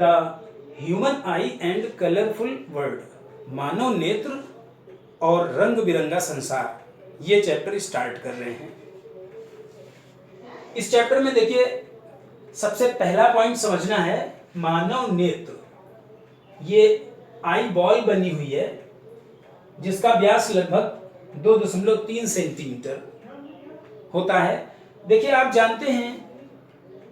The human eye and colourful world, मानव नेत्र और रंग बिरंगा संसार, ये चैप्टर स्टार्ट कर रहे हैं। इस चैप्टर में देखिए सबसे पहला पॉइंट समझना है, मानव नेत्र। ये आई बॉल बनी हुई है जिसका व्यास लगभग 2.3 सेंटीमीटर होता है। देखिए आप जानते हैं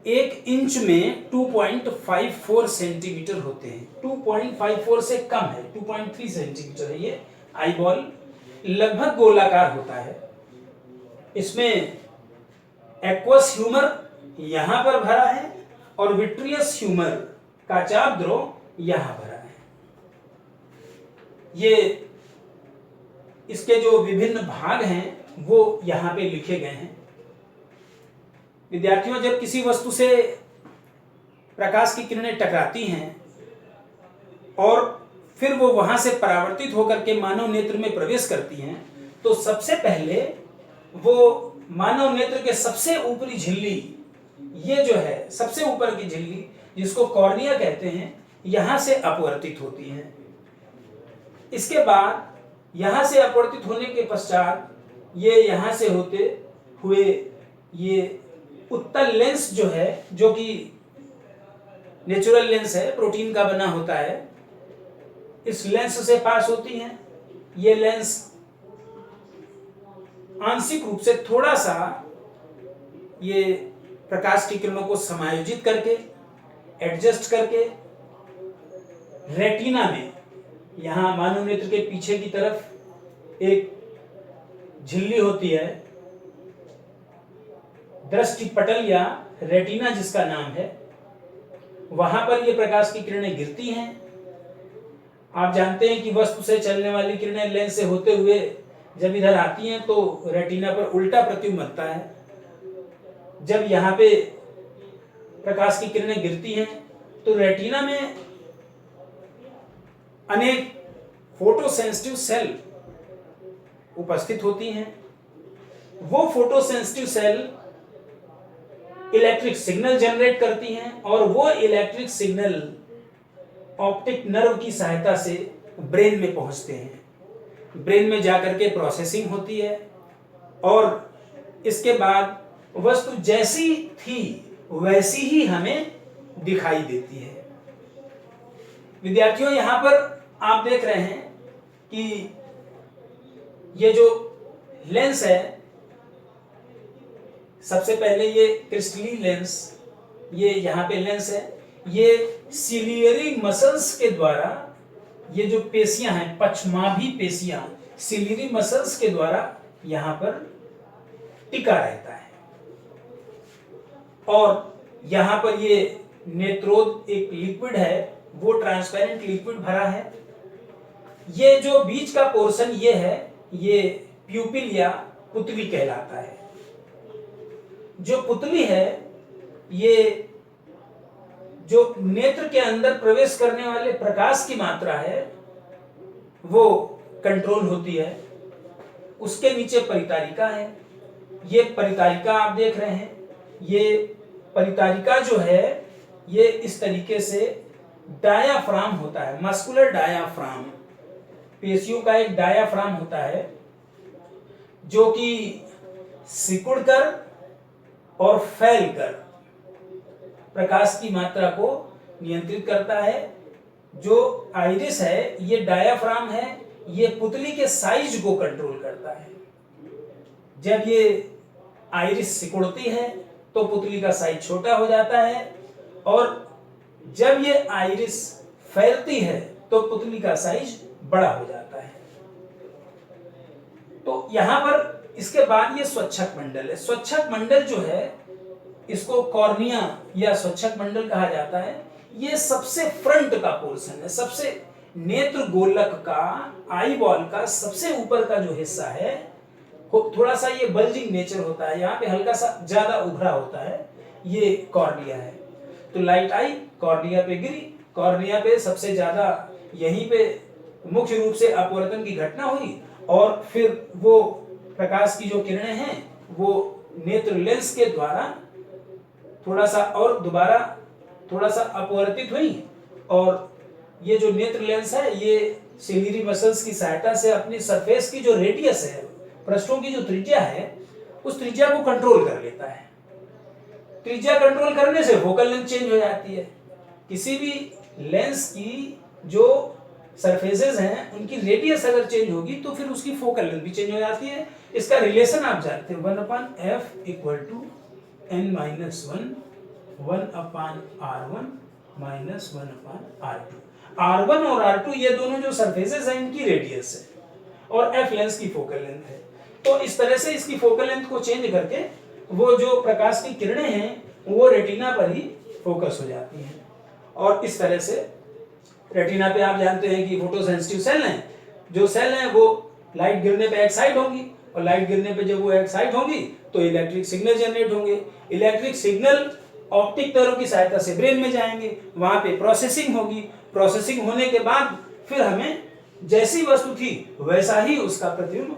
1 इंच में 2.54 सेंटीमीटर होते हैं। 2.54 से कम है, 2.3 सेंटीमीटर है ये आई बॉल। लगभग गोलाकार होता है। इसमें एक्वस ह्यूमर यहां पर भरा है और विट्रियस ह्यूमर का चाप द्रव यहां भरा है। ये इसके जो विभिन्न भाग हैं वो यहां पे लिखे गए हैं। विद्यार्थियों, जब किसी वस्तु से प्रकाश की किरणें टकराती हैं और फिर वो वहां से परावर्तित होकर के मानव नेत्र में प्रवेश करती हैं, तो सबसे पहले वो मानव नेत्र के सबसे ऊपरी झिल्ली, ये जो है सबसे ऊपर की झिल्ली जिसको कॉर्निया कहते हैं, यहां से अपवर्तित होती है। इसके बाद यहां से अपवर्तित होने के पश्चात ये यहां से होते हुए ये उत्तल लेंस जो है, जो कि नेचुरल लेंस है, प्रोटीन का बना होता है, इस लेंस से पास होती हैं। ये लेंस आंशिक रूप से थोड़ा सा ये प्रकाश की किरणों को समायोजित करके, एडजस्ट करके रेटिना में, यहां मानव नेत्र के पीछे की तरफ एक झिल्ली होती है, दृष्टि पटल या रेटिना जिसका नाम है, वहां पर ये प्रकाश की किरणें गिरती हैं। आप जानते हैं कि वस्तु से चलने वाली किरणें लेंस से होते हुए जब इधर आती हैं तो रेटिना पर उल्टा प्रतिबिंब बनता है। जब यहाँ पे प्रकाश की किरणें गिरती हैं तो रेटिना में अनेक फोटोसेंसिटिव सेल उपस्थित होती हैं। वो photosensitive cell electric signal generate करती हैं और वो इलेक्ट्रिक सिग्नल ऑप्टिक नर्व की सहायता से ब्रेन में पहुंचते हैं। ब्रेन में जाकर के प्रोसेसिंग होती है और इसके बाद वस्तु जैसी थी वैसी ही हमें दिखाई देती है। विद्यार्थियों, यहां पर आप देख रहे हैं कि ये जो लेंस है, सबसे पहले ये क्रिस्टली लेंस, ये यहाँ पे लेंस है, ये सिलियरी मसल्स के द्वारा, ये जो पेशियां हैं, पश्चमाभी पेशियां, सिलियरी मसल्स के द्वारा यहाँ पर टिका रहता है। और यहाँ पर ये नेत्रोद एक लिक्विड है, वो ट्रांसपेरेंट लिक्विड भरा है। ये जो बीच का पोर्शन ये है, ये प्यूपिल या पुतली कहलाता है। जो पुतली है, ये जो नेत्र के अंदर प्रवेश करने वाले प्रकाश की मात्रा है वो कंट्रोल होती है। उसके नीचे परितारिका है। ये परितारिका आप देख रहे हैं, ये परितारिका जो है ये इस तरीके से डायाफ्राम होता है, मस्कुलर डायाफ्राम, पेशियों का एक डायाफ्राम होता है जो कि सिकुड़कर और फैलकर प्रकाश की मात्रा को नियंत्रित करता है। जो आइरिस है, ये डायाफ्राम है, ये पुतली के साइज को कंट्रोल करता है। जब ये आइरिस सिकुड़ती है तो पुतली का साइज छोटा हो जाता है और जब ये आइरिस फैलती है तो पुतली का साइज बड़ा हो जाता है। तो यहां पर इसके बाद ये स्वच्छक मंडल है। स्वच्छक मंडल जो है, इसको कॉर्निया या स्वच्छक मंडल कहा जाता है। ये सबसे फ्रंट का पोर्शन है, सबसे नेत्र गोलक का, आई बॉल का सबसे ऊपर का जो हिस्सा है, थोड़ा सा ये बल्जिंग नेचर होता है, यहाँ पे हल्का सा ज्यादा उभरा होता है, ये कॉर्निया है। तो लाइट आई कॉर्निया पे गिरी, कॉर्निया पे सबसे ज्यादा यहीं पे मुख्य रूप से अपवर्तन की घटना हुई और फिर वो प्रकाश की जो किरणें हैं वो नेत्र लेंस के द्वारा थोड़ा सा और दोबारा थोड़ा सा अपवर्तित हुई और ये जो नेत्र लेंस है ये सिलियरी मसल्स की सहायता से अपनी सरफेस की जो रेडियस है, पृष्ठों की जो त्रिज्या है, उस त्रिज्या को कंट्रोल कर लेता है। त्रिज्या कंट्रोल करने से फोकल लेंथ चेंज हो जाती है। किसी भी लेंस की जो सरफेसेस हैं उनकी रेडियस अगर चेंज होगी तो फिर उसकी फोकल लेंथ भी चेंज हो जाती है। इसका रिलेशन आप जानते हैं, 1/f equal to n-1 1/r1 minus 1/r2। R1 और R2 ये दोनों जो सरफेसेस हैं इनकी रेडियस है और f लेंस की फोकल लेंथ है। तो इस तरह से इसकी फोकल लेंथ को चेंज करके वो जो प्रकाश की किरणें हैं वो रेटिना पर ही फोकस हो जाती हैं। और इस तरह से रेटिना पे आप जानते हैं कि फोटो सेंसिटिव सेल हैं, जो सेल हैं वो लाइट गिरने पे एक्साइट होंगी और लाइट गिरने पे जब वो एक्साइट होंगी तो इलेक्ट्रिक सिग्नल जनरेट होंगे। इलेक्ट्रिक सिग्नल ऑप्टिक तारों की सहायता से ब्रेन में जाएंगे, वहां पे प्रोसेसिंग होगी। प्रोसेसिंग होने के बाद फिर हमें जैसी वस्तु थी वैसा ही उसका प्रतिबिंब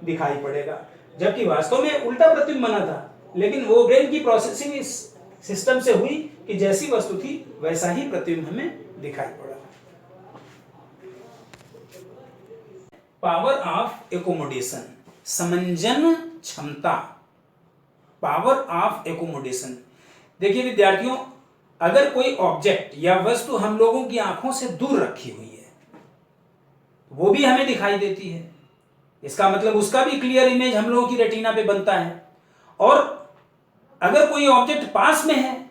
दिखाई पड़ेगा, जबकि वास्तव में उल्टा प्रतिबिंब बना था, लेकिन वो ब्रेन की प्रोसेसिंग इस सिस्टम से हुई कि जैसी वस्तु थी वैसा ही प्रतिबिंब हमें दिखाई पड़ा। पावर ऑफ एकोमोडेशन, समंजन क्षमता, पावर ऑफ एकोमोडेशन। देखिए विद्यार्थियों, अगर कोई ऑब्जेक्ट या वस्तु हम लोगों की आंखों से दूर रखी हुई है वो भी हमें दिखाई देती है। इसका मतलब उसका भी क्लियर इमेज हम लोगों की रेटिना पे बनता है। और अगर कोई ऑब्जेक्ट पास में है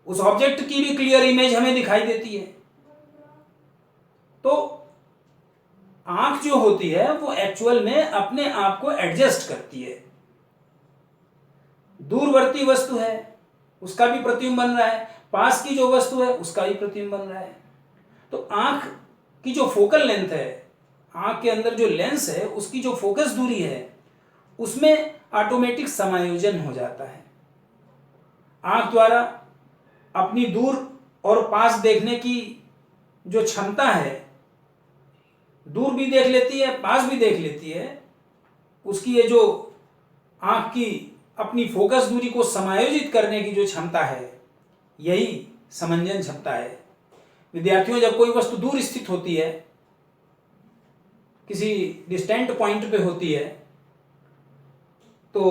उस ऑब्जेक्ट की भी क्लियर इमेज हमें दिखाई देती है। तो आंख जो होती है वो एक्चुअल में अपने आप को एडजस्ट करती है। दूरवर्ती वस्तु है उसका भी प्रतिबिंब बन रहा है, पास की जो वस्तु है उसका भी प्रतिबिंब बन रहा है। तो आंख की जो फोकल लेंथ है, आंख के अंदर जो लेंस है उसकी जो फोकस दूरी है उसमें ऑटोमेटिक समायोजन हो जाता है। आंख द्वारा अपनी दूर और पास देखने की जो क्षमता है, दूर भी देख लेती है पास भी देख लेती है, उसकी ये जो आंख की अपनी फोकस दूरी को समायोजित करने की जो क्षमता है यही समंजन क्षमता है। विद्यार्थियों, जब कोई वस्तु दूर स्थित होती है, किसी डिस्टेंट पॉइंट पे होती है, तो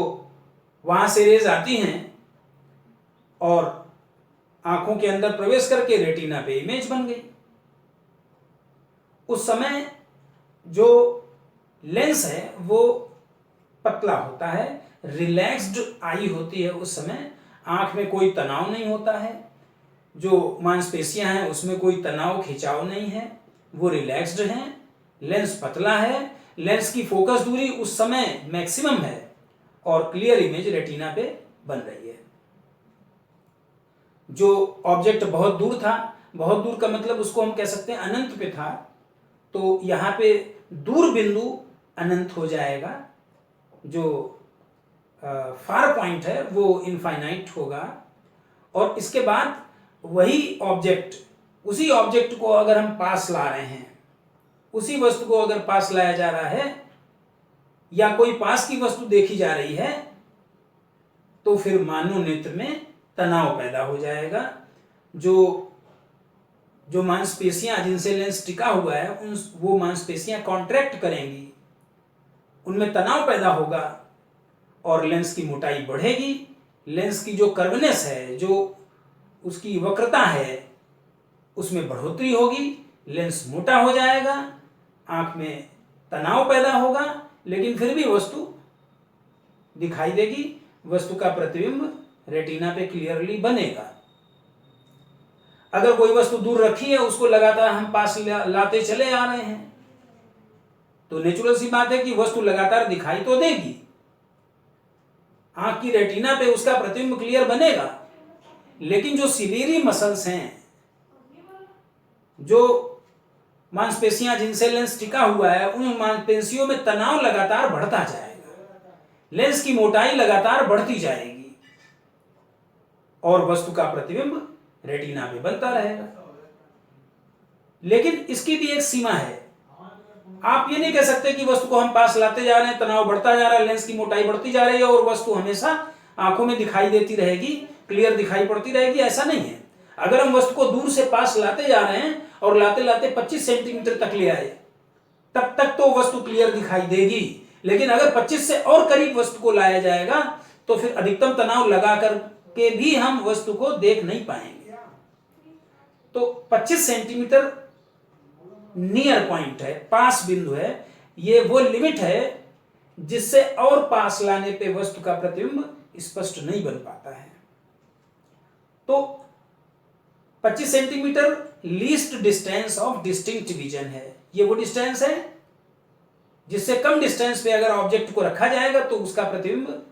वहां से रेज आती हैं और आंखों के अंदर प्रवेश करके रेटिना पे इमेज बन गई। उस समय जो लेंस है वो पतला होता है, रिलैक्स्ड आई होती है। उस समय आंख में कोई तनाव नहीं होता है, जो मांसपेशियां हैं उसमें कोई तनाव खिंचाव नहीं है, वो रिलैक्स्ड हैं। लेंस पतला है, लेंस की फोकस दूरी उस समय मैक्सिमम है और क्लियर इमेज रेटिना पे बन रही है। जो ऑब्जेक्ट बहुत दूर था, बहुत दूर का मतलब उसको हम कह सकते हैं अनंत पे था, तो यहाँ पे दूर बिंदु अनंत हो जाएगा, जो फार पॉइंट है वो इनफाइनाइट होगा। और इसके बाद वही ऑब्जेक्ट, उसी ऑब्जेक्ट को अगर हम पास ला रहे हैं, उसी वस्तु को अगर पास लाया जा रहा है या कोई पास की वस्तु देखी जा रही है, तो फिर मानव नेत्र में तनाव पैदा हो जाएगा। जो मांसपेशियां जिनसे लेंस टिका हुआ है वो मांसपेशियां कॉन्ट्रैक्ट करेंगी, उनमें तनाव पैदा होगा और लेंस की मोटाई बढ़ेगी। लेंस की जो कर्वनेस है, जो उसकी वक्रता है, उसमें बढ़ोतरी होगी, लेंस मोटा हो जाएगा, आंख में तनाव पैदा होगा, लेकिन फिर भी वस्तु दिखाई देगी, वस्तु का प्रतिबिंब रेटिना पे क्लियरली बनेगा। अगर कोई वस्तु दूर रखी है उसको लगातार हम पास लाते चले आ रहे हैं, तो नेचुरल सी बात है कि वस्तु लगातार दिखाई तो देगी, आंख की रेटिना पे उसका प्रतिबिंब क्लियर बनेगा, लेकिन जो सिलियरी मसल्स हैं, जो मांसपेशियां जिनसे लेंस टिका हुआ है, उन मांसपेशियों में तनाव लगातार बढ़ता जाएगा, लेंस की मोटाई लगातार बढ़ती जाएगी और वस्तु का प्रतिबिंब रेटिना पे बनता रहेगा। लेकिन इसकी भी एक सीमा है। आप ये नहीं कह सकते कि वस्तु को हम पास लाते जा रहे हैं, तनाव बढ़ता जा रहा है, लेंस की मोटाई बढ़ती जा रही है और वस्तु हमेशा आंखों में दिखाई देती रहेगी, क्लियर दिखाई पड़ती रहेगी, ऐसा नहीं है। अगर हम वस्तु को दूर से पास लाते जा रहे हैं और लाते लाते 25 सेंटीमीटर तक ले आए, तब तक तो वस्तु क्लियर दिखाई देगी, लेकिन अगर 25 से और करीब वस्तु को लाया जाएगा तो फिर अधिकतम तनाव लगा करके भी हम वस्तु को देख नहीं पाएंगे। तो 25 सेंटीमीटर नियर पॉइंट है, पास बिंदु है, ये वो लिमिट है जिससे और पास लाने पे वस्तु का प्रतिबिंब स्पष्ट नहीं बन पाता है। तो 25 centimetre least distance of distinct vision है। ये वो डिस्टेंस है जिससे कम डिस्टेंस पे अगर ऑब्जेक्ट को रखा जाएगा तो उसका प्रतिबिंब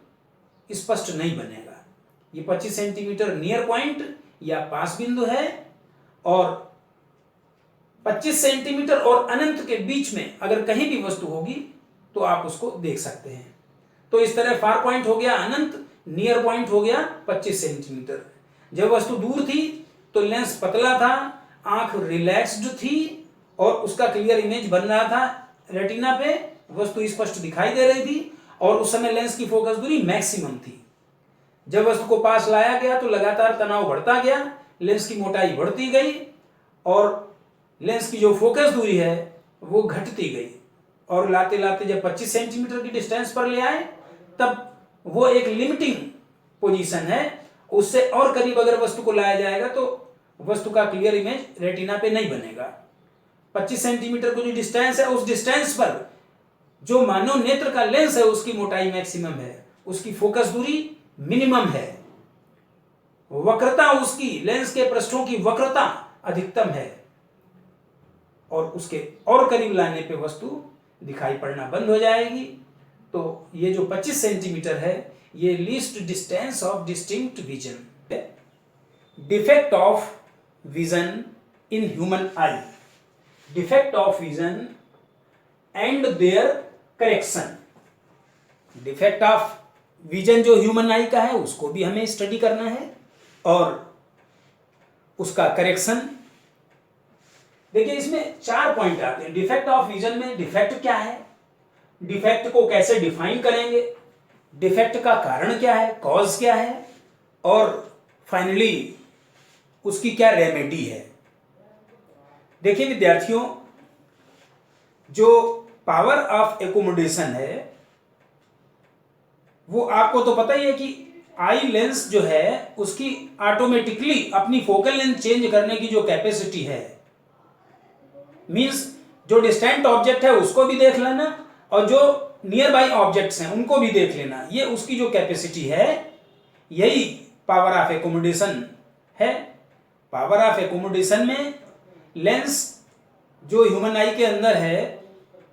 स्पष्ट नहीं बनेगा। ये 25 सेंटीमीटर नियर पॉइंट या पास बिंदु है, और 25 सेंटीमीटर और अनंत के बीच में अगर कहीं भी वस्तु होगी तो आप उसको देख सकते हैं। तो इस तरह फार पॉइंट हो गया अनंत, नियर पॉइंट हो गया 25 सेंटीमीटर। जब वस्तु दूर थी तो लेंस पतला था, आंख रिलैक्स्ड थी और उसका क्लियर इमेज बन रहा था रेटिना पे, वस्तु स्पष्ट दिखाई दे रही थी और उस समय लेंस की फोकस दूरी मैक्सिमम थी। जब वस्तु को पास लाया गया तो लगातार तनाव बढ़ता गया, लेंस की मोटाई बढ़ती गई और लेंस की जो फोकस दूरी है वो घटती गई, और लाते लाते जब 25 सेंटीमीटर की डिस्टेंस पर ले आए तब वो एक लिमिटिंग पोजीशन है। उससे और करीब अगर वस्तु को लाया जाएगा तो वस्तु का क्लियर इमेज रेटिना पे नहीं बनेगा। 25 सेंटीमीटर की जो डिस्टेंस है, उस डिस्टेंस पर जो मानव नेत्र का लेंस है उसकी मोटाई मैक्सिमम है, उसकी फोकस दूरी मिनिमम है, वक्रता उसकी लेंस के पृष्ठों की वक्रता अधिकतम है, और उसके और करीब लाने पे वस्तु दिखाई पड़ना बंद हो जाएगी। तो ये जो 25 सेंटीमीटर है ये least distance of distinct vision है। Defect of vision in human eye, defect of vision and their correction. Defect of vision जो ह्यूमन आई का है उसको भी हमें स्टडी करना है, और उसका करेक्शन। देखिए इसमें 4 पॉइंट आते हैं। डिफेक्ट ऑफ विजन में डिफेक्ट क्या है, डिफेक्ट को कैसे डिफाइन करेंगे, डिफेक्ट का कारण क्या है, कॉज क्या है, और फाइनली उसकी क्या रेमेडी है। देखिए विद्यार्थियों, जो पावर ऑफ एकोमोडेशन है वो आपको तो पता ही है कि आई लेंस जो है उसकी ऑटोमेटिकली अपनी फोकल लेंथ चेंज करने की जो कैपेसिटी है, मींस जो डिस्टेंट ऑब्जेक्ट है उसको भी देख लेना और जो नियर बाई ऑब्जेक्ट्स हैं उनको भी देख लेना, ये उसकी जो कैपेसिटी है यही पावर ऑफ एकोमोडेशन है। पावर ऑफ एकोमोडेशन में लेंस जो ह्यूमन आई के अंदर है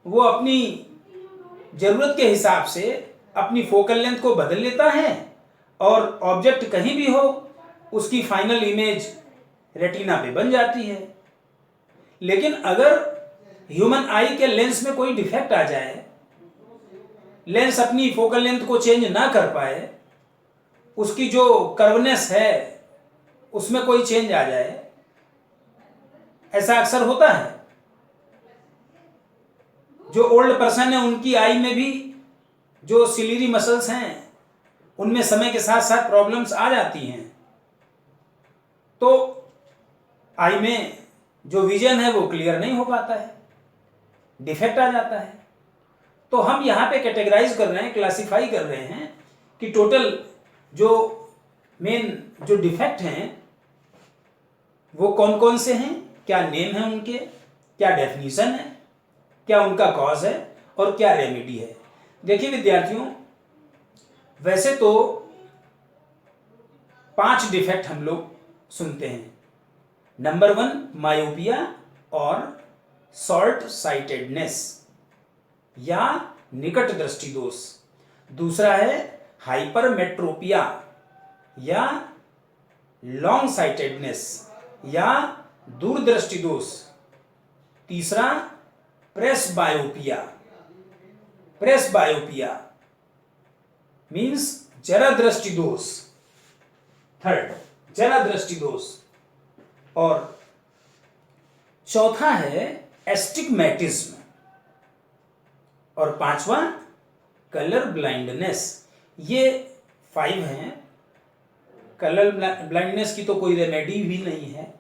वो अपनी जरूरत के हिसाब से अपनी फोकल लेंथ को बदल लेता है, और ऑब्जेक्ट कहीं भी हो उसकी फाइनल इमेज रेटिना पे बन जाती है। लेकिन अगर ह्यूमन आई के लेंस में कोई डिफेक्ट आ जाए, लेंस अपनी फोकल लेंथ को चेंज ना कर पाए, उसकी जो कर्वनेस है उसमें कोई चेंज आ जाए, ऐसा अक्सर होता है। जो ओल्ड पर्सन है उनकी आई में भी जो सिलियरी मसल्स हैं उनमें समय के साथ साथ प्रॉब्लम्स आ जाती हैं, तो आई में जो विजन है वो क्लियर नहीं हो पाता है, डिफेक्ट आ जाता है। तो हम यहाँ पे कैटेगराइज कर रहे हैं, क्लासिफाई कर रहे हैं कि टोटल जो मेन जो डिफेक्ट हैं वो कौन कौन से हैं, क्या नेम है उनके, क्या डेफिनेशन है, क्या उनका कॉज है और क्या रेमेडी है। देखिए विद्यार्थियों, वैसे तो 5 डिफेक्ट हम लोग सुनते हैं। नंबर 1 मायोपिया और शॉर्ट साइटेडनेस या निकट दृष्टि दोष। दूसरा है हाइपरमेट्रोपिया या लॉन्ग साइटेडनेस या दूरदृष्टि दोष। तीसरा प्रेसबायोपिया, प्रेसबायोपिया मीन्स जरा दृष्टि दोष। थर्ड जरा दृष्टि दोष। और चौथा है एस्टिग्मेटिज्म, और 5वां कलर ब्लाइंडनेस। ये 5 हैं। कलर ब्लाइंडनेस की तो कोई रेमेडी भी नहीं है।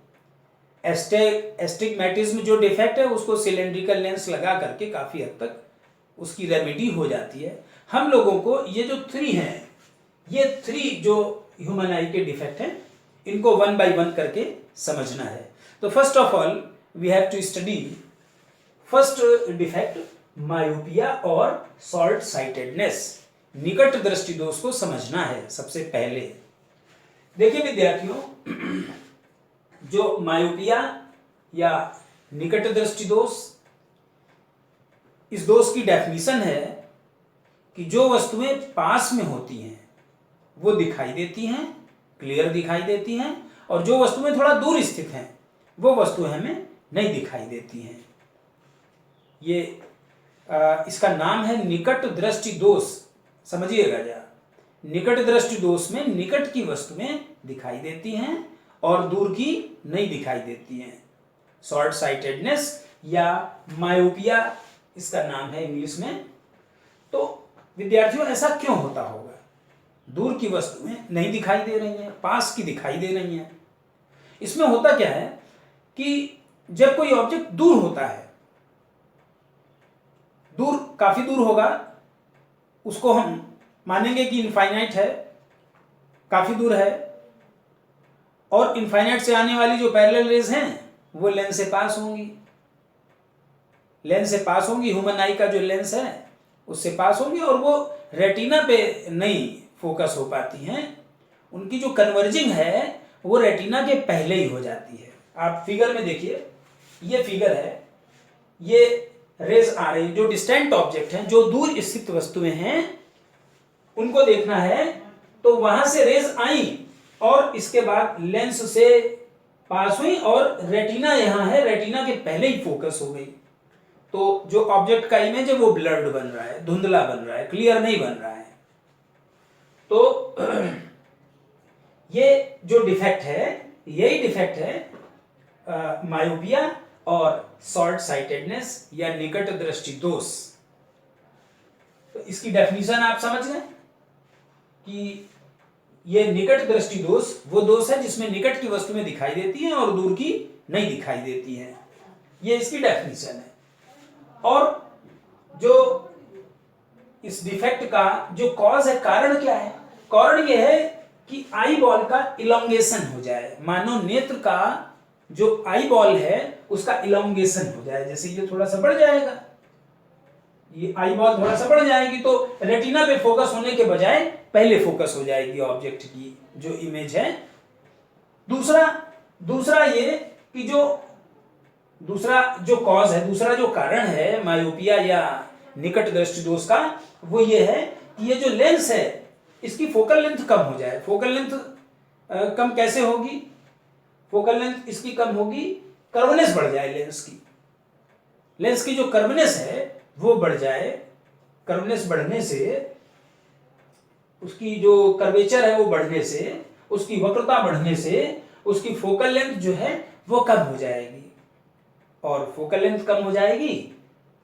एस्टिग्मेटिज्म जो डिफेक्ट है उसको सिलेंड्रिकल लेंस लगा करके काफ़ी हद तक उसकी रेमेडी हो जाती है। हम लोगों को ये जो 3 हैं, ये 3 जो ह्यूमन आई के डिफेक्ट हैं, इनको 1 बाय 1 करके समझना है। तो first of all we have to study first defect, myopia और शॉर्ट साइटेडनेस। निकट दृष्टि दोष को समझना है सबसे पहले। देखिए विद्यार्थियों, जो मायोपिया या निकट दृष्टि दोष, इस दोष की डेफिनेशन है कि जो वस्तुएं पास में होती हैं वो दिखाई देती हैं, क्लियर दिखाई देती हैं, और जो वस्तुएं थोड़ा दूर स्थित हैं वो वस्तुएं हमें नहीं दिखाई देती हैं। ये इसका नाम है निकट दृष्टि दोष। समझिएगा जरा, निकट दृष्टि दोष में निकट की वस्तुएं दिखाई देती हैं और दूर की नहीं दिखाई देती हैं। शॉर्ट साइटेडनेस या मायोपिया इसका नाम है इंग्लिश में। तो विद्यार्थियों, ऐसा क्यों होता होगा? दूर की वस्तुएं नहीं दिखाई दे रही हैं, पास की दिखाई दे रही हैं। इसमें होता क्या है कि जब कोई ऑब्जेक्ट दूर होता है, दूर काफी दूर होगा, उसको हम मानेंगे कि इनफाइनाइट है, काफी दूर है, और इनफाइनाइट से आने वाली जो पैरेलल रेज हैं वो लेंस से पास होंगी, लेंस से पास होंगी, ह्यूमन आई का जो लेंस है उससे पास होंगी, और वो रेटिना पे नहीं फोकस हो पाती हैं। उनकी जो कन्वर्जिंग है वो रेटिना के पहले ही हो जाती है। आप फिगर में देखिए, ये फिगर है, ये रेज आ रही है, जो डिस्टेंट ऑब्जेक्ट हैं, जो दूर स्थित वस्तुएं हैं, उनको देखना है तो वहां से रेज आई और इसके बाद लेंस से पास हुई और रेटिना यहां है, रेटिना के पहले ही फोकस हो गई। तो जो ऑब्जेक्ट का इमेज है वो ब्लर्ड बन रहा है, धुंधला बन रहा है, क्लियर नहीं बन रहा है। तो ये जो डिफेक्ट है, यही डिफेक्ट है मायोपिया और शॉर्ट साइटेडनेस या निकट दृष्टि दोष। तो इसकी डेफिनेशन आप समझ गए कि ये निकट दृष्टि दोष वो दोष है जिसमें निकट की वस्तुएं दिखाई देती हैं और दूर की नहीं दिखाई देती हैं। ये इसकी डेफिनेशन है। और जो इस डिफेक्ट का जो कॉज है, कारण क्या है? कारण ये है कि आई बॉल का इलोंगेशन हो जाए। मानव नेत्र का जो आई बॉल है उसका इलोंगेशन हो जाए। जैसे ये थोड़ा सा बढ़ जाएगा, ये आई बॉल थोड़ा सा बढ़ जाएगी तो रेटिना पे फोकस होने के बजाय पहले फोकस हो जाएगी ऑब्जेक्ट की जो इमेज है। दूसरा ये कि दूसरा जो कॉज है, दूसरा जो कारण है मायोपिया या निकट दृष्टि दोष का, वो ये है कि ये जो लेंस है इसकी फोकल लेंथ कम हो जाए। फोकल लेंथ कम कैसे होगी? फोकल लेंथ इसकी कम होगी, कर्वनेस बढ़ जाए लेंस की जो कर्वनेस है वो बढ़ जाए। कर्वनेस बढ़ने से, उसकी जो कर्वेचर है वो बढ़ने से, उसकी वक्रता बढ़ने से उसकी फोकल लेंथ जो है वो कम हो जाएगी। और फोकल लेंथ कम हो जाएगी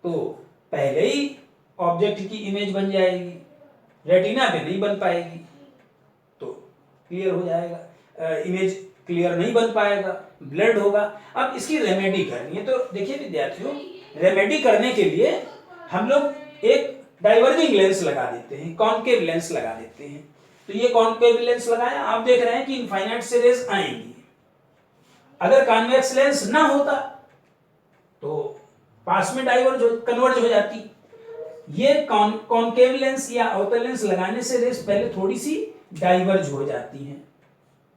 तो पहले ही ऑब्जेक्ट की इमेज बन जाएगी, रेटिना पे नहीं बन पाएगी, तो क्लियर हो जाएगा, इमेज क्लियर नहीं बन पाएगा, ब्लर्ड होगा। अब इसकी रेमेडी करनी है। तो देखिए विद्यार्थियों, रेमेडी करने के लिए हम लोग एक डाइवर्जिंग लेंस लगा देते हैं, कॉन्केव लेंस लगा देते हैं। तो ये कॉन्केव लेंस लगाया, आप देख रहे हैं कि इनफाइनाइट से रेज आएंगी। अगर कॉन्वेक्स लेंस ना होता तो पास में कन्वर्ज हो जाती। ये कॉन्केव लेंस या अवतल लेंस लगाने से रेज पहले थोड़ी सी डाइवर्ज हो जाती हैं।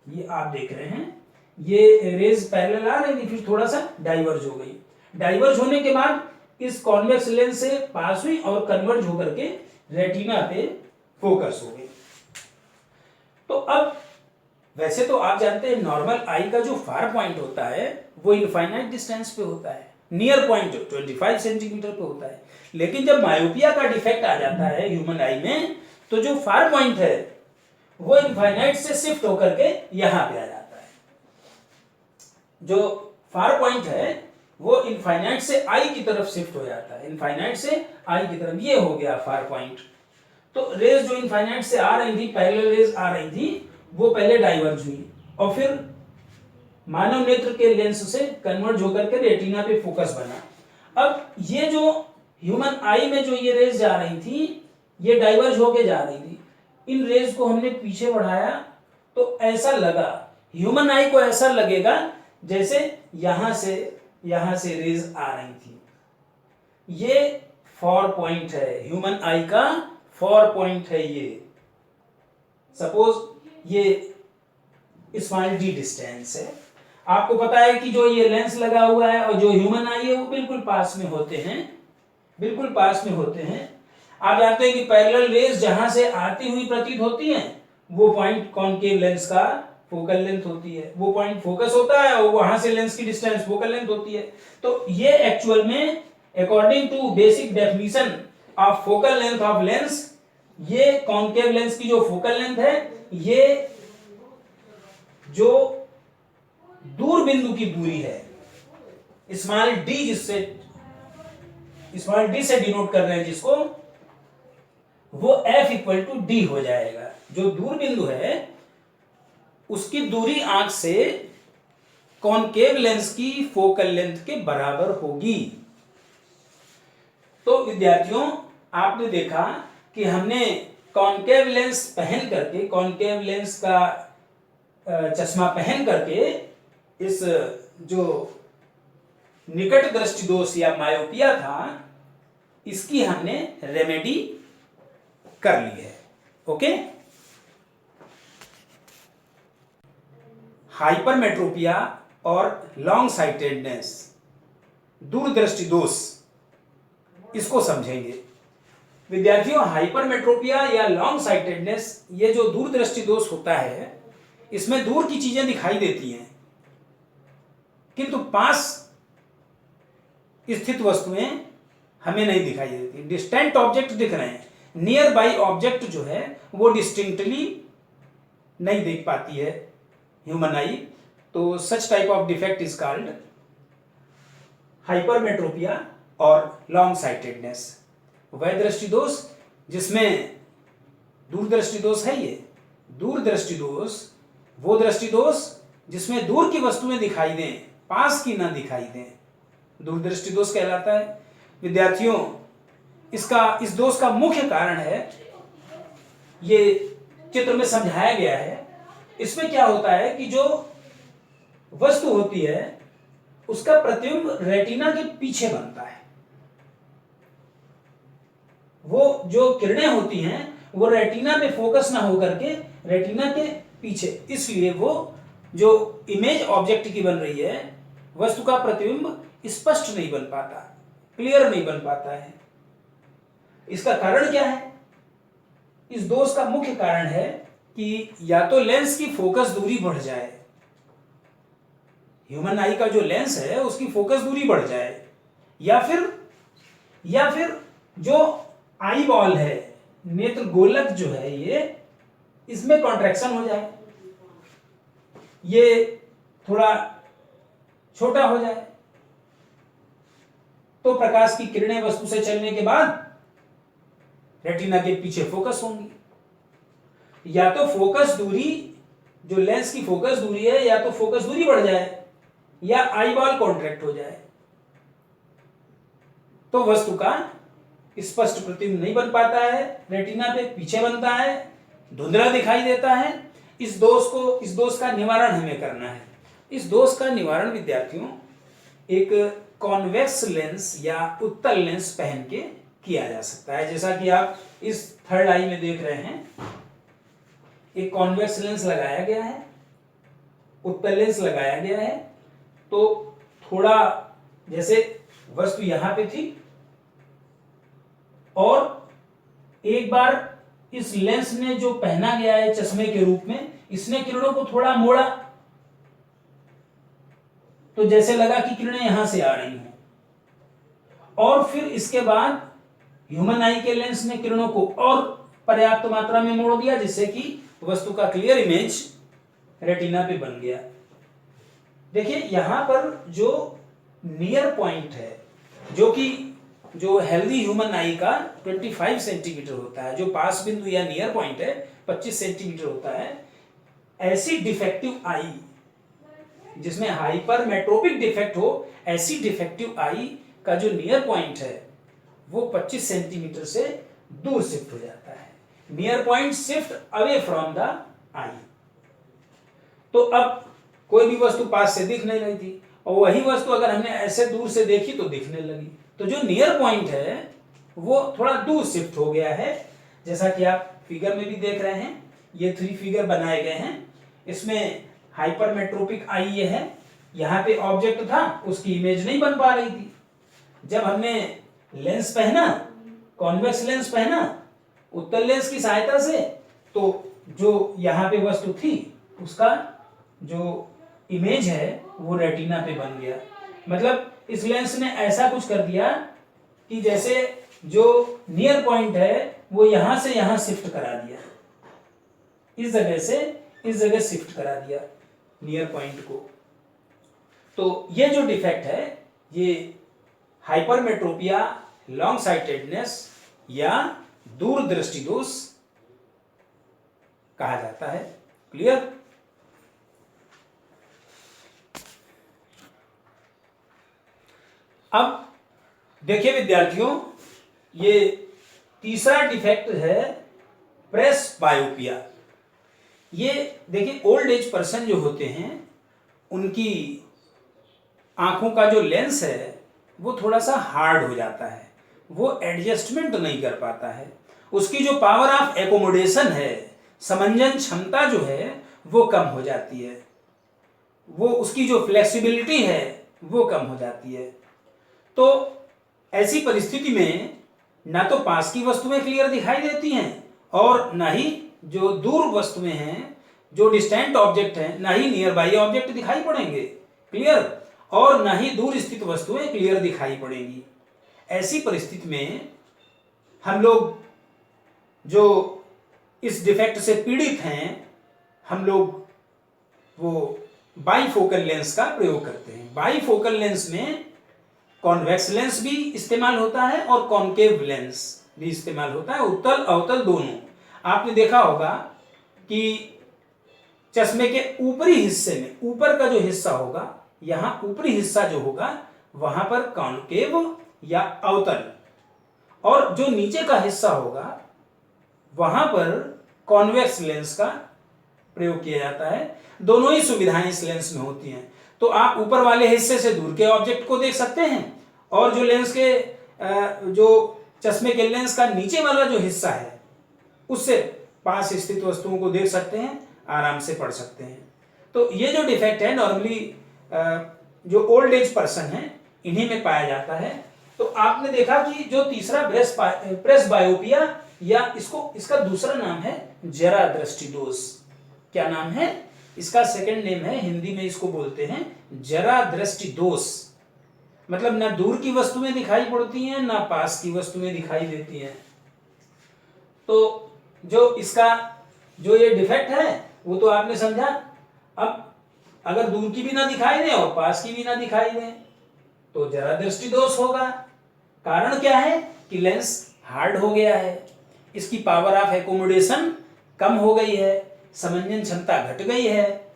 ये आप देख रहे हैं, ये रेज पैरेलल आ रही थी, फिर थोड़ा सा डाइवर्ज हो गई। डाइवर्ज होने के बाद इस कॉन्वेक्स लेंस से पास हुई और कन्वर्ज होकर के रेटिना पे फोकस हो गई। तो अब वैसे तो आप जानते हैं नॉर्मल आई का जो फार पॉइंट होता है वो इनफाइनाइट डिस्टेंस पे होता है, नियर पॉइंट 25 सेंटीमीटर पे होता है। लेकिन जब मायोपिया का डिफेक्ट आ जाता है ह्यूमन आई में, तो जो फार पॉइंट है वो इनफाइनाइट से शिफ्ट होकर के यहां पे आ जाता है। जो फार पॉइंट है वो इनफाइनाइट से आई की तरफ शिफ्ट हो जाता है, इनफाइनाइट से आई की तरफ। ये हो गया फार पॉइंट। तो रेज जो इनफाइनाइट से आ रही थी, पैरेलल रेज आ रही थी, वो पहले डाइवर्ज हुई और फिर मानव नेत्र के लेंस से कन्वर्ज होकर के रेटिना पे फोकस बना। अब ये जो ह्यूमन आई में जो ये रेज जा रही थी, ये डाइवर्ज होके जा रही थी, इन रेज को हमने पीछे बढ़ाया तो ऐसा लगा, ह्यूमन आई को ऐसा लगेगा जैसे यहां से रेज आ रही थी। ये 4 पॉइंट है, ह्यूमन आई का 4 पॉइंट है ये। सपोज ये स्मॉल डी डिस्टेंस है, आपको पता है कि जो ये लेंस लगा हुआ है और जो ह्यूमन आई है वो बिल्कुल पास में होते हैं, बिल्कुल पास में होते हैं। आप जानते हैं कि पैरेलल रेज जहां से आती हुई प्रतीत होती हैं, वो पॉइंट कॉनकेव लेंस का फोकल लेंथ होती है, वो पॉइंट फोकस होता है और वहां से लेंस की डिस्टेंस फोकल लेंथ होती है। तो ये एक्चुअल में according to basic definition of focal length of lens, ये कॉनकेव लेंस की जो फोकल लेंथ है, ये जो दूर बिंदु की दूरी है, स्मॉल डी से डिनोट कर रहे हैं जिसको, वो F इक्वल टू डी हो जाएगा। जो दूर बिंदु है उसकी दूरी आंख से कॉनकेव लेंस की फोकल लेंथ के बराबर होगी। तो विद्यार्थियों, आपने देखा कि हमने कॉनकेव लेंस पहन करके, कॉनकेव लेंस का चश्मा पहन करके इस जो निकट दृष्टि दोष या मायोपिया था, इसकी हमने रेमेडी कर ली है। ओके, हाइपरमेट्रोपिया और लॉन्ग साइटेडनेस, दूरदृष्टि दोष, इसको समझेंगे। विद्यार्थियों, हाइपरमेट्रोपिया या लॉन्ग साइटेडनेस, ये जो दूरदृष्टि दोष होता है, इसमें दूर की चीजें दिखाई देती हैं किंतु पास स्थित वस्तुएं हमें नहीं दिखाई देती। डिस्टेंट ऑब्जेक्ट दिख रहे हैं, नियर बाई ऑब्जेक्ट जो है वो डिस्टिंक्टली नहीं देख पाती है ह्यूमन आई। तो such type of defect is called hypermetropia और लॉन्ग साइटेडनेस। वह दृष्टि दोष जिसमें दूरदृष्टि दोष है, ये दूरदृष्टि दोष, वो दृष्टि दोष जिसमें दूर की वस्तुएं दिखाई दें, पास की ना दिखाई दें, दूरदृष्टि दोष कहलाता है। विद्यार्थियों, इस दोष का मुख्य कारण है, ये चित्र में समझाया गया है। इसमें क्या होता है कि जो वस्तु होती है उसका प्रतिबिंब रेटिना के पीछे बनता है। वो जो किरणें होती हैं वो रेटिना पे फोकस ना होकर के रेटिना के पीछे, इसलिए वो जो इमेज ऑब्जेक्ट की बन रही है, वस्तु का प्रतिबिंब स्पष्ट नहीं बन पाता, क्लियर नहीं बन पाता है। इसका कारण क्या है? इस दोष का मुख्य कारण है कि या तो लेंस की फोकस दूरी बढ़ जाए, ह्यूमन आई का जो लेंस है उसकी फोकस दूरी बढ़ जाए, या फिर जो आई बॉल है, नेत्र गोलक जो है, ये इसमें कॉन्ट्रैक्शन हो जाए, ये थोड़ा छोटा हो जाए, तो प्रकाश की किरणें वस्तु से चलने के बाद रेटिना के पीछे फोकस होंगी। या तो फोकस दूरी, जो लेंस की फोकस दूरी है, या तो फोकस दूरी बढ़ जाए या आई बॉल कॉन्ट्रैक्ट हो जाए, तो वस्तु का स्पष्ट प्रतिबिंब नहीं बन पाता है, रेटिना पे पीछे बनता है, धुंधला दिखाई देता है। इस दोष का निवारण हमें करना है। इस दोष का निवारण विद्यार्थियों एक कॉन्वेक्स लेंस या उत्तल लेंस पहन के किया जा सकता है। जैसा कि आप इस थर्ड आई में देख रहे हैं, एक कॉन्वेक्स लेंस लगाया गया है, उत्तल लेंस लगाया गया है। तो थोड़ा जैसे वस्तु यहां पे थी और एक बार इस लेंस ने जो पहना गया है चश्मे के रूप में, इसने किरणों को थोड़ा मोड़ा, तो जैसे लगा कि किरणें यहां से आ रही हैं, और फिर इसके बाद ह्यूमन आई के लेंस ने किरणों को और पर्याप्त मात्रा में मोड़ दिया, जिससे कि वस्तु का क्लियर इमेज रेटिना पे बन गया। देखिए यहां पर जो नियर पॉइंट है, जो हेल्दी ह्यूमन आई का 25 सेंटीमीटर होता है, जो पास बिंदु या नियर पॉइंट है 25 सेंटीमीटर होता है, ऐसी डिफेक्टिव आई जिसमें हाइपरमेट्रोपिक डिफेक्ट हो, ऐसी डिफेक्टिव आई का जो नियर पॉइंट है वो 25 सेंटीमीटर से दूर शिफ्ट हो जाता है। Near point shift away from the eye. तो अब कोई भी वस्तु पास से दिख नहीं रही थी और वही वस्तु अगर हमने ऐसे दूर से देखी तो दिखने लगी। तो जो नियर पॉइंट है वो थोड़ा दूर शिफ्ट हो गया है, जैसा कि आप फिगर में भी देख रहे हैं। ये 3 फिगर बनाए गए हैं। इसमें हाइपरमेट्रोपिक आई ये है, यहाँ पे ऑब्जेक्ट था, उसकी इमेज नहीं बन पा रही थी। जब हमने लेंस पहना, कॉन्वेक्स लेंस पहना उत्तल लेंस की सहायता से, तो जो यहाँ पे वस्तु थी उसका जो इमेज है वो रेटिना पे बन गया। मतलब इस लेंस ने ऐसा कुछ कर दिया कि जैसे जो नियर पॉइंट है वो यहां से यहां शिफ्ट करा दिया, इस जगह से इस जगह शिफ्ट करा दिया नियर पॉइंट को। तो ये जो डिफेक्ट है ये हाइपरमेट्रोपिया, लॉन्ग साइटेडनेस या दूरदृष्टि दोष कहा जाता है। क्लियर? अब देखिए विद्यार्थियों, ये तीसरा डिफेक्ट है प्रेस बायोपिया। ये देखिए ओल्ड एज पर्सन जो होते हैं उनकी आंखों का जो लेंस है वो थोड़ा सा हार्ड हो जाता है, वो एडजस्टमेंट नहीं कर पाता है। उसकी जो पावर ऑफ एकोमोडेशन है, समंजन क्षमता जो है वो कम हो जाती है, वो उसकी जो फ्लेक्सिबिलिटी है वो कम हो जाती है। तो ऐसी परिस्थिति में ना तो पास की वस्तुएं क्लियर दिखाई देती हैं और ना ही जो दूर वस्तुएं हैं, जो डिस्टेंट ऑब्जेक्ट हैं, ना ही नियर बाई ऑब्जेक्ट दिखाई पड़ेंगे क्लियर, और ना ही दूर स्थित वस्तुएं क्लियर दिखाई पड़ेंगी। ऐसी परिस्थिति में हम लोग जो इस डिफेक्ट से पीड़ित हैं, हम लोग वो बाईफोकल लेंस का प्रयोग करते हैं। बाईफोकल लेंस में कॉन्वेक्स लेंस भी इस्तेमाल होता है और कॉनकेव लेंस भी इस्तेमाल होता है, उत्तल अवतल दोनों। आपने देखा होगा कि चश्मे के ऊपरी हिस्से में, ऊपर का जो हिस्सा होगा, यहाँ ऊपरी हिस्सा जो होगा वहां पर कॉनकेव या अवतल, और जो नीचे का हिस्सा होगा वहां पर कॉन्वेक्स लेंस का प्रयोग किया जाता है। दोनों ही सुविधाएं इस लेंस में होती हैं। तो आप ऊपर वाले हिस्से से दूर के ऑब्जेक्ट को देख सकते हैं और जो लेंस के जो चश्मे के लेंस का नीचे वाला जो हिस्सा है उससे पास स्थित वस्तुओं को देख सकते हैं, आराम से पढ़ सकते हैं। तो ये जो डिफेक्ट है नॉर्मली जो ओल्ड एज पर्सन है इन्हीं में पाया जाता है। तो आपने देखा कि जो तीसरा प्रेस बायोपिया, या इसका दूसरा नाम है जरा दृष्टि दोष। क्या नाम है इसका? सेकंड नेम है, हिंदी में इसको बोलते हैं जरा दृष्टि दोष। मतलब ना दूर की वस्तुएं दिखाई पड़ती हैं ना पास की वस्तुएं दिखाई देती हैं। तो जो इसका जो ये डिफेक्ट है वो तो आपने समझा। अब अगर दूर की भी ना दिखाई दे और पास की भी ना दिखाई दे तो जरा दृष्टि दोष होगा। कारण क्या है कि लेंस हार्ड हो गया है, इसकी पावर ऑफ एकोमोडेशन कम हो गई है, समंजन क्षमता घट गई है,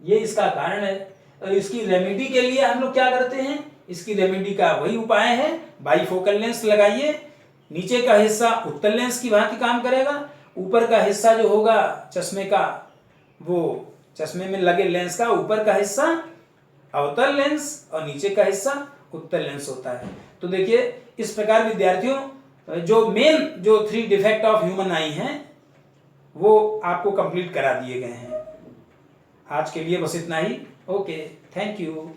ये इसका कारण है। और इसकी रेमेडी के लिए हम लोग क्या करते हैं? इसकी रेमेडी का वही उपाय है, बाईफोकल लेंस लगाइए। नीचे का हिस्सा उत्तल लेंस की भांति काम करेगा, ऊपर का हिस्सा जो होगा चश्मे का, वो चश्मे में लगे लेंस का ऊपर का हिस्सा अवतल लेंस और नीचे का हिस्सा उत्तल लेंस होता है। तो देखिए इस प्रकार विद्यार्थियों जो मेन जो 3 डिफेक्ट ऑफ ह्यूमन आई हैं वो आपको कंप्लीट करा दिए गए हैं। आज के लिए बस इतना ही। Okay, thank you.